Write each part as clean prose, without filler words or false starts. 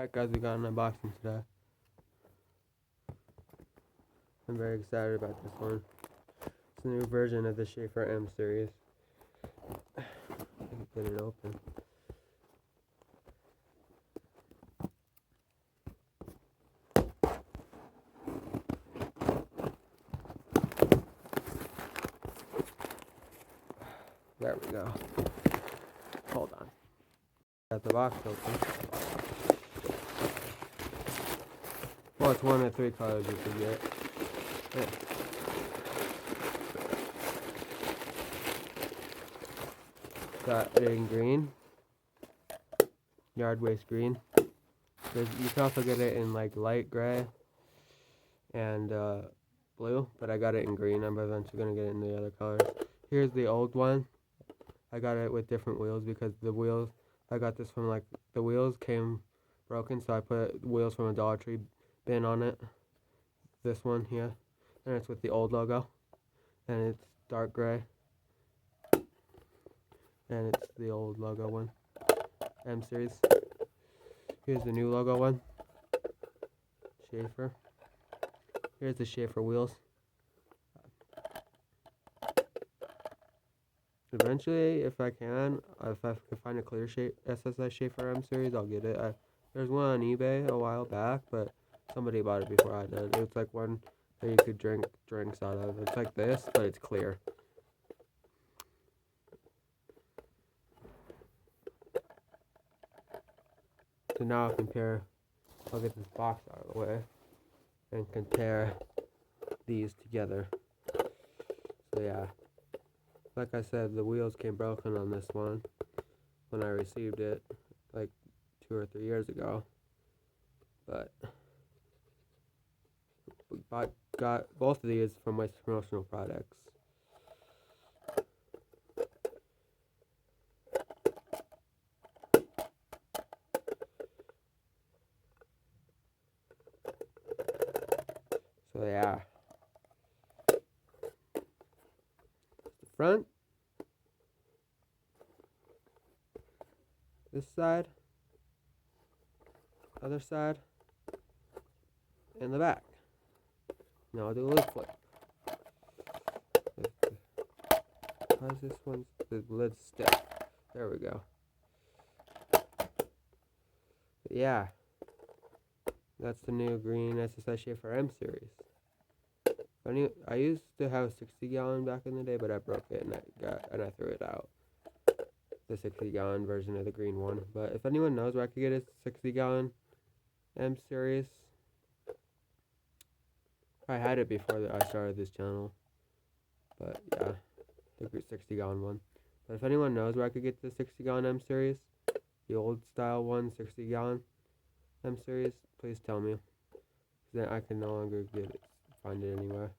Alright guys, we got an unboxing today. I'm very excited about this one. It's a new version of the Shaffer M series. Get it open. There we go. Hold on. Got the box open. Well, it's one of 3 colors you can get. Yeah. Got it in green, yard waste green. You can also get it in like light gray and blue, but I got it in green. I'm eventually gonna get it in the other colors. Here's the old one. I got it with different wheels because the wheels, I got this from the wheels came broken, so I put wheels from a Dollar Tree bin on it. This one here, and it's with the old logo, and it's dark gray, and it's the old logo one, M series. Here's the new logo one, Shaffer. Here's the Shaffer wheels. Eventually, if I can find a clear SSI Shaffer M series, I'll get it. There's one on eBay a while back, but somebody bought it before I did. It's like one that you could drink drinks out of. It's like this, but it's clear. So now I'll get this box out of the way and compare these together. So yeah, like I said, the wheels came broken on this one when I received it like 2 or 3 years ago, but we got both of these from my promotional products. So yeah, the front, this side, other side, and the back. Now I'll do a lid flip. How's this one? The lid's stiff. There we go. But yeah, that's the new green SSI Shaffer M series. I used to have a 60-gallon back in the day, but I broke it and I threw it out. The 60-gallon version of the green one. But if anyone knows where I could get a 60-gallon M series, I had it before I started this channel. But yeah, the 60-gallon one. But if anyone knows where I could get the 60-gallon M series, the old style one, 60-gallon M series, please tell me. Then I can no longer find it anywhere.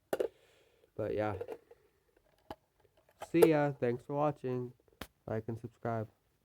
But yeah. See ya. Thanks for watching. Like and subscribe.